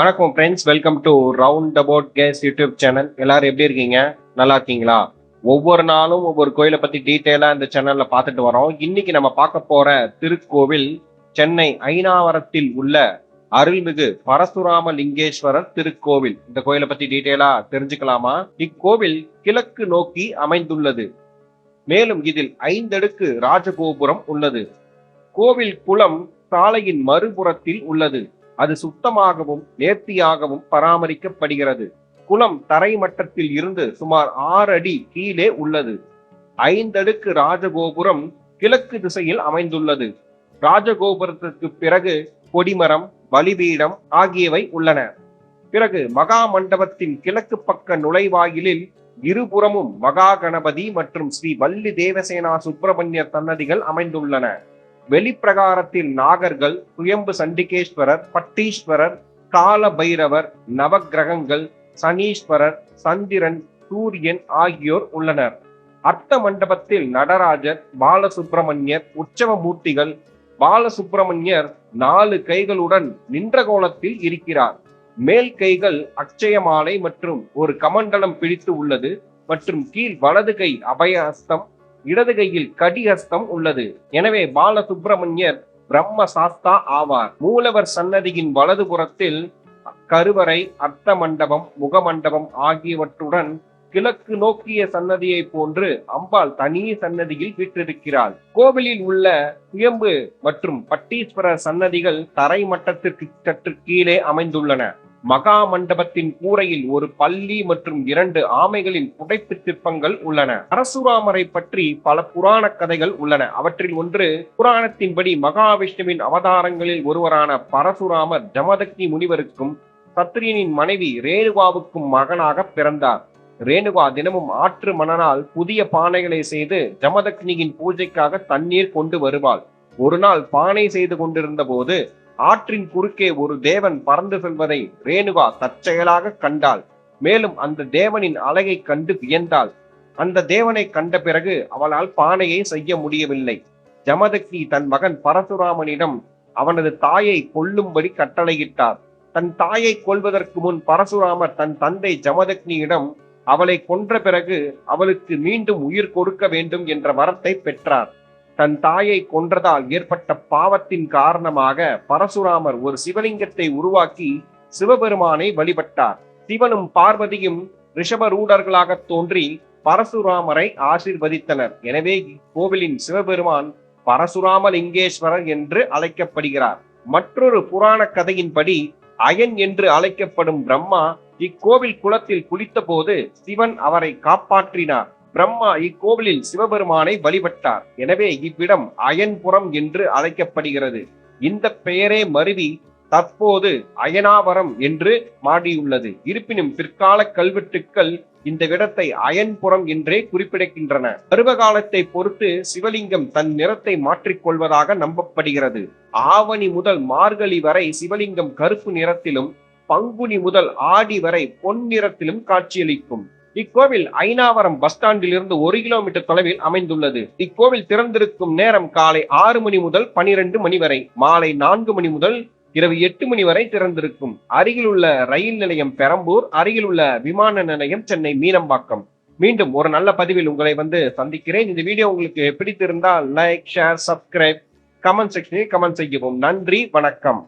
வணக்கம் friends, welcome to round about case YouTube channel. எல்லாரும் எப்படி இருக்கீங்க? நல்லா இருக்கீங்களா? ஒவ்வொரு நாளும் ஒவ்வொரு கோயிலை பத்தி டீட்டெயிலா இந்த சேனல்ல பார்த்துட்டு வரோம். இன்னைக்கு நம்ம பார்க்க போற திருக்கோவில் சென்னை ஐனாவரத்தில் உள்ள அருள்மிகு பரசுராம லிங்கேஸ்வரர் திருக்கோவில். இந்த கோயிலை பத்தி டீட்டெயிலா தெரிஞ்சுக்கலாமா? இக்கோவில் கிழக்கு நோக்கி அமைந்துள்ளது. மேலும் இதில் 5 அடுக்கு ராஜகோபுரம் உள்ளது. கோவில் குளம் சாலையின் மறுபுறத்தில் உள்ளது. அது சுத்தமாகவும் நேர்த்தியாகவும் பராமரிக்கப்படுகிறது. குளம் தரை மட்டத்தில் இருந்து சுமார் 6 அடி கீழே உள்ளது. 5 அடுக்கு ராஜகோபுரம் கிழக்கு திசையில் அமைந்துள்ளது. ராஜகோபுரத்திற்கு பிறகு கொடிமரம், பலிபீடம் ஆகியவை உள்ளன. பிறகு மகா மண்டபத்தின் கிழக்கு பக்க நுழைவாயிலில் இருபுறமும் மகா கணபதி மற்றும் ஸ்ரீ வள்ளி தேவசேனா சுப்பிரமணியர் சன்னதிகள் அமைந்துள்ளன. வெளிப்பிரகாரத்தில் நாகர்கள், சுயம்பு சண்டிகேஸ்வரர், பட்டீஸ்வரர், கால பைரவர், நவக்கிரகங்கள், சனீஸ்வரர், சந்திரன், சூரியன் ஆகியோர் உள்ளனர். அர்த்த மண்டபத்தில் நடராஜர், பாலசுப்பிரமணியர், உற்சவ மூர்த்திகள். பாலசுப்பிரமணியர் 4 கைகளுடன் நின்ற கோலத்தில் இருக்கிறார். மேல் கைகள் அக்ஷயமாலை மற்றும் ஒரு கமண்டலம் பிடித்து உள்ளது மற்றும் கீழ் வலது கை அபயஹஸ்தம், இடது கையில் கடிஹஸ்தம் உள்ளது. எனவே பாலசுப்பிரமணியர் பிரம்ம சாஸ்தா ஆவார். மூலவர் சன்னதியின் வலது புறத்தில் கருவறை, அர்த்த மண்டபம், முகமண்டபம் ஆகியவற்றுடன் கிழக்கு நோக்கிய சன்னதியை போன்று அம்பாள் தனி சன்னதியில் வீற்றிருக்கிறாள். கோவிலில் உள்ள சுயம்பு மற்றும் பட்டீஸ்வரர் சன்னதிகள் தரை மட்டத்திற்கு சற்று கீழே அமைந்துள்ளன. மகா மண்டபத்தின் கூரையில் ஒரு பல்லி மற்றும் 2 ஆமைகளின் புடைப்பு சிற்பங்கள் உள்ளன. பரசுராமரை பற்றி பல புராண கதைகள் உள்ளன. அவற்றில் ஒன்று, புராணத்தின்படி மகாவிஷ்ணுவின் அவதாரங்களில் ஒருவரான பரசுராமர் ஜமதக்னி முனிவருக்கும் சத்திரியனின் மனைவி ரேணுகாவுக்கும் மகனாக பிறந்தார். ரேணுகா தினமும் ஆற்று மணலால் புதிய பானைகளை செய்து ஜமதக்னியின் பூஜைக்காக தண்ணீர் கொண்டு வருவாள். ஒரு நாள் பானை செய்து கொண்டிருந்த போது ஆற்றின் குறுக்கே ஒரு தேவன் பறந்து செல்வதை ரேணுகா தற்செயலாக கண்டாள். மேலும் அந்த தேவனின் அழகை கண்டு வியந்தாள். அந்த தேவனை கண்ட பிறகு அவளால் பானையை செய்ய முடியவில்லை. ஜமதக்னி தன் மகன் பரசுராமனிடம் அவனது தாயை கொல்லும்படி கட்டளையிட்டார். தன் தாயை கொல்வதற்கு முன் பரசுராமர் தன் தந்தை ஜமதக்னியிடம் அவளை கொன்ற பிறகு அவளுக்கு மீண்டும் உயிர் கொடுக்க வேண்டும் என்ற வரத்தை பெற்றார். தன் தாயை கொன்றதால் ஏற்பட்ட பாவத்தின் காரணமாக பரசுராமர் ஒரு சிவலிங்கத்தை உருவாக்கி சிவபெருமானை வழிபட்டார். சிவனும் பார்வதியும் ரிஷபரூடர்களாக தோன்றி பரசுராமரை ஆசீர்வதித்தனர். எனவே இக்கோவிலின் சிவபெருமான் பரசுராம லிங்கேஸ்வரர் என்று அழைக்கப்படுகிறார். மற்றொரு புராண கதையின்படி அயன் என்று அழைக்கப்படும் பிரம்மா இக்கோவில் குளத்தில் குளித்த போது சிவன் அவரை காப்பாற்றினார். பிரம்மா இக்கோவிலில் சிவபெருமானை வழிபட்டார். எனவே இவ்விடம் அயன்புரம் என்று அழைக்கப்படுகிறது. இந்த பெயரே மருவி தற்போது அயனாவரம் என்று மாறியுள்ளது. இருப்பினும் பிற்கால கல்வெட்டுக்கள் இந்த இடத்தை அயன்புரம் என்றே குறிப்பிடுகின்றன. பருவகாலத்தை பொறுத்து சிவலிங்கம் தன் நிறத்தை மாற்றிக்கொள்வதாக நம்பப்படுகிறது. ஆவணி முதல் மார்கழி வரை சிவலிங்கம் கருப்பு நிறத்திலும், பங்குனி முதல் ஆடி வரை பொன் நிறத்திலும் காட்சியளிக்கும். இக்கோவில் ஐனாவரம் பஸ் ஸ்டாண்டில் இருந்து 1 கிலோமீட்டர் தொலைவில் அமைந்துள்ளது. இக்கோவில் திறந்திருக்கும் நேரம் காலை 6 மணி முதல் 12 மணி வரை, மாலை 4 மணி முதல் இரவு 8 மணி வரை திறந்திருக்கும். அருகில் உள்ள ரயில் நிலையம் பெரம்பூர், அருகில் உள்ள விமான நிலையம் சென்னை மீனம்பாக்கம். மீண்டும் ஒரு நல்ல பதிவில் உங்களை சந்திக்கிறேன். இந்த வீடியோ உங்களுக்கு பிடித்திருந்தால் லைக், ஷேர், சப்ஸ்கிரைப், கமெண்ட் செக்ஷனில் கமெண்ட் செய்யவும். நன்றி, வணக்கம்.